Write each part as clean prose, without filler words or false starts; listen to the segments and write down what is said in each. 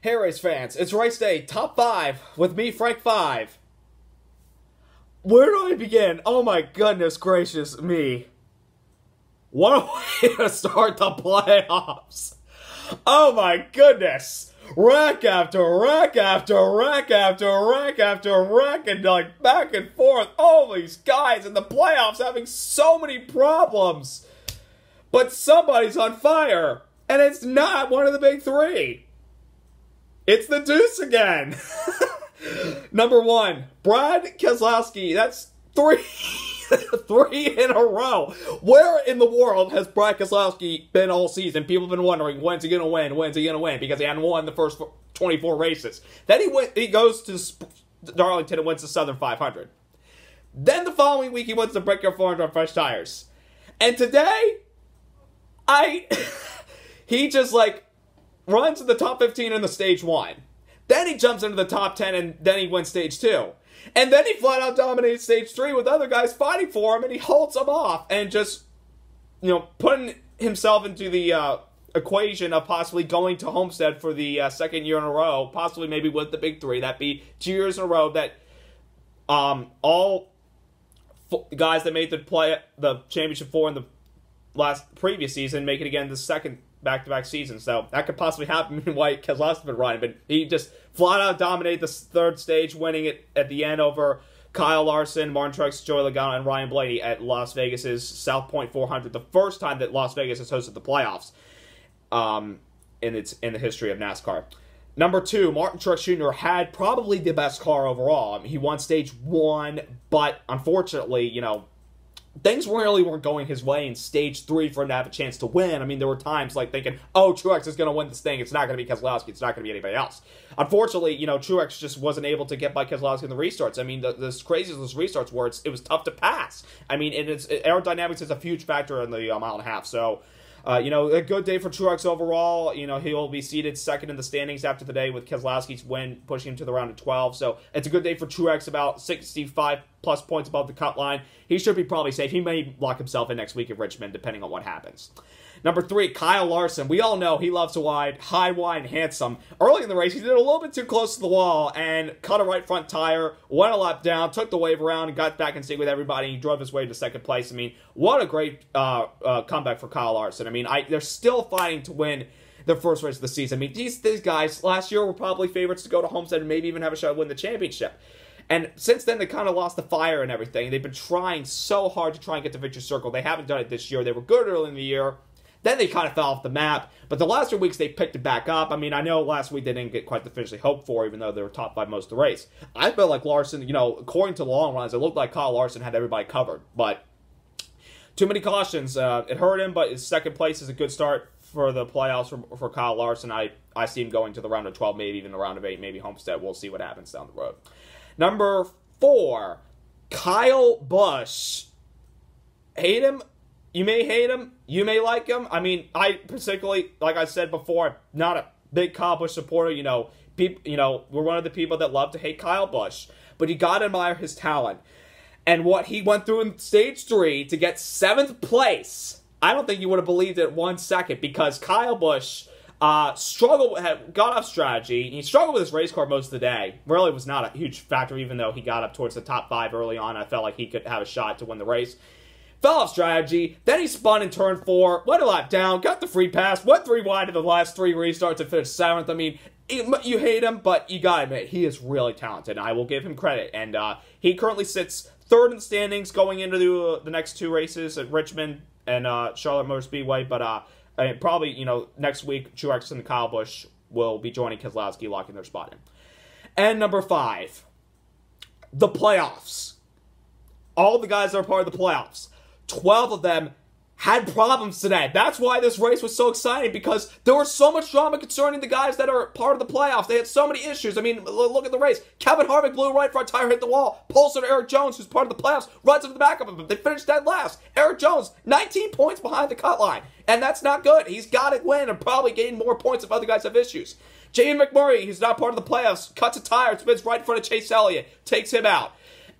Hey race fans, it's race day, top 5, with me, Frank 5. Where do I begin? Oh my goodness gracious me. What a way to start the playoffs. Oh my goodness. Rack after rack after rack after rack after rack, and like back and forth. All these guys in the playoffs having so many problems. But somebody's on fire, and it's not one of the big three. It's the deuce again. Number 1, Brad Keselowski. That's 3 in a row. Where in the world has Brad Keselowski been all season? People have been wondering, when's he going to win? When's he going to win? Because he hadn't won the first 24 races. Then he goes to Darlington and wins the Southern 500. Then the following week, he wins the Brickyard 400 on fresh tires. And today, he just like runs in the top 15 in the stage 1. Then he jumps into the top 10, and then he wins stage 2. And then he flat out dominates stage 3 with other guys fighting for him, and he holds them off and just, putting himself into the equation of possibly going to Homestead for the second year in a row, possibly maybe with the big 3. That'd be 2 years in a row that all guys that made the championship 4 in the previous season make it again the second back-to-back season. So that could possibly happen while Keselowski's been riding, but he just flat out dominated the third stage, winning it at the end over Kyle Larson, Martin Truex, Joey Logano, and Ryan Blaney at Las Vegas's South Point 400, the first time that Las Vegas has hosted the playoffs in the history of NASCAR. Number 2, Martin Truex Jr. had probably the best car overall. He won stage 1, but unfortunately, things really weren't going his way in stage 3 for him to have a chance to win. I mean, there were times like thinking, oh, Truex is going to win this thing. It's not going to be Keselowski. It's not going to be anybody else. Unfortunately, Truex just wasn't able to get by Keselowski in the restarts. I mean, as crazy as those restarts were, it was tough to pass. I mean, aerodynamics is a huge factor in the mile and a half. So, a good day for Truex overall. He will be seated second in the standings after the day with Keselowski's win pushing him to the round of 12. So it's a good day for Truex, about 65-plus points above the cut line. He should be probably safe. He may lock himself in next week at Richmond, depending on what happens. Number 3, Kyle Larson. We all know he loves to ride high, wide, and handsome. Early in the race, he did a little bit too close to the wall and cut a right front tire, went a lap down, took the wave around, and got back in sync with everybody. He drove his way to second place. I mean, what a great comeback for Kyle Larson. I mean, they're still fighting to win their first race of the season. I mean, these guys last year were probably favorites to go to Homestead and maybe even have a shot at winning the championship. And since then, they kind of lost the fire and everything. They've been trying so hard to try and get to Victory Circle. They haven't done it this year. They were good early in the year. Then they kind of fell off the map. But the last 2 weeks, they picked it back up. I mean, I know last week they didn't get quite the finish they hoped for, even though they were top 5 most of the race. I felt like Larson, according to the long runs, it looked like Kyle Larson had everybody covered. But too many cautions. It hurt him, but his second place is a good start for the playoffs for Kyle Larson. I see him going to the round of 12, maybe even the round of 8, maybe Homestead. We'll see what happens down the road. Number 4, Kyle Busch. Hate him? You may hate him. You may like him. I mean, I particularly, like I said before, I'm not a big Kyle Busch supporter. We're one of the people that love to hate Kyle Busch. But you got to admire his talent. And what he went through in stage 3 to get 7th place, I don't think you would have believed it 1 second, because Kyle Busch got off strategy. He struggled with his race car most of the day. Really was not a huge factor, even though he got up towards the top 5 early on. I felt like he could have a shot to win the race. Fell off strategy, then he spun in turn 4, went a lap down, got the free pass, went 3 wide in the last 3 restarts and finished 7th. I mean, you hate him, but you gotta admit, he is really talented, and I will give him credit. And he currently sits 3rd in the standings going into the next 2 races at Richmond and Charlotte Motor Speedway, but probably, next week, Truex and Kyle Busch will be joining Keselowski, locking their spot in. And number 5, the playoffs. All the guys that are part of the playoffs. 12 of them had problems today. That's why this race was so exciting, because there was so much drama concerning the guys that are part of the playoffs. They had so many issues. I mean, look at the race. Kevin Harvick blew a right front tire, hit the wall. Pulls to Eric Jones, who's part of the playoffs, runs into the back of him. They finished dead last. Eric Jones, 19 points behind the cut line. And that's not good. He's got to win and probably gain more points if other guys have issues. Jamie McMurray, who's not part of the playoffs, cuts a tire, spins right in front of Chase Elliott, takes him out.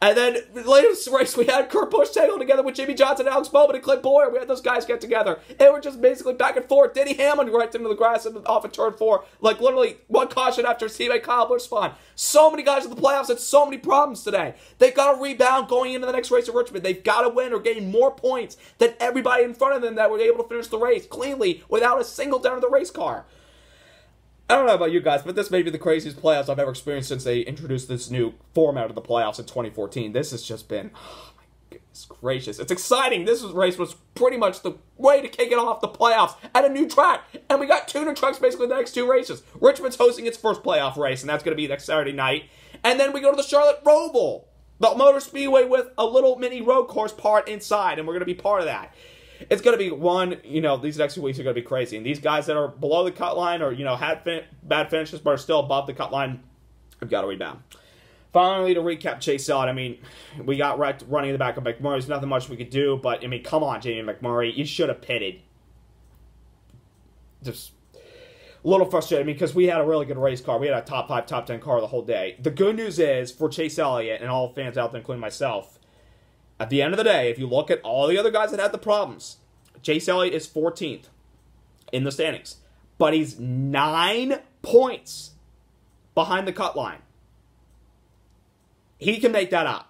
And then the latest race, we had Kurt Busch tangled together with Jimmy Johnson, Alex Bowman, and Clint Boyer. We had those guys get together. They were just basically back and forth. Denny Hamlin right into the grass and off of turn 4. Like, literally, one caution after his teammate Kyle Busch spawned. So many guys in the playoffs had so many problems today. They've got to rebound going into the next race at Richmond. They've got to win or gain more points than everybody in front of them that were able to finish the race cleanly without a single down of the race car. I don't know about you guys, but this may be the craziest playoffs I've ever experienced since they introduced this new format of the playoffs in 2014. This has just been, oh my goodness gracious. It's exciting. This race was pretty much the way to kick it off the playoffs at a new track. And we got 2 new tracks basically the next 2 races. Richmond's hosting its first playoff race, and that's going to be next Saturday night. And then we go to the Charlotte Roval, the Motor Speedway with a little mini road course part inside, and we're going to be part of that. It's going to be these next 2 weeks are going to be crazy. And these guys that are below the cut line or, had bad finishes but are still above the cut line, have got to rebound. Finally, to recap Chase Elliott, we got running in the back of McMurray. There's nothing much we could do, but, come on, Jamie McMurray. You should have pitted. Just a little frustrated, because we had a really good race car. We had a top 5, top 10 car the whole day. The good news is, for Chase Elliott and all fans out there, including myself, at the end of the day, if you look at all the other guys that had the problems, Chase Elliott is 14th in the standings. But he's 9 points behind the cut line. He can make that up.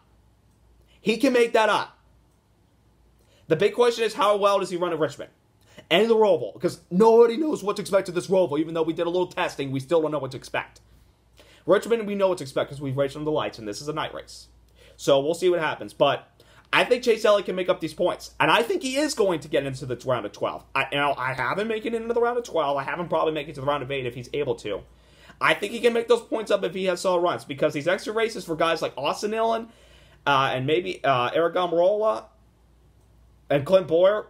He can make that up. The big question is, how well does he run at Richmond? And the Roval. Because nobody knows what to expect of this Roval. Even though we did a little testing, we still don't know what to expect. Richmond, we know what to expect because we've raced under the lights, and this is a night race. So we'll see what happens. But I think Chase Elliott can make up these points. And I think he is going to get into the round of 12. I have him making it into the round of 12. I have him probably making it to the round of 8 if he's able to. I think he can make those points up if he has solid runs. Because these extra races for guys like Austin Dillon and maybe Eric Almirola and Clint Boyer,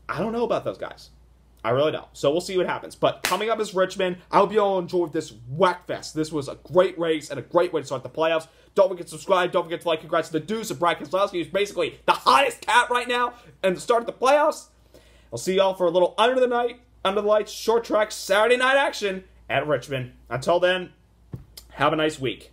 I don't know about those guys. I really don't. So we'll see what happens. But coming up is Richmond. I hope you all enjoyed this Wreckfest. This was a great race and a great way to start the playoffs. Don't forget to subscribe. Don't forget to like. Congrats to the Deuce and Brad Keselowski, who's basically the hottest cat right now and the start of the playoffs. I'll see y'all for a little under the lights, short track, Saturday night action at Richmond. Until then, have a nice week.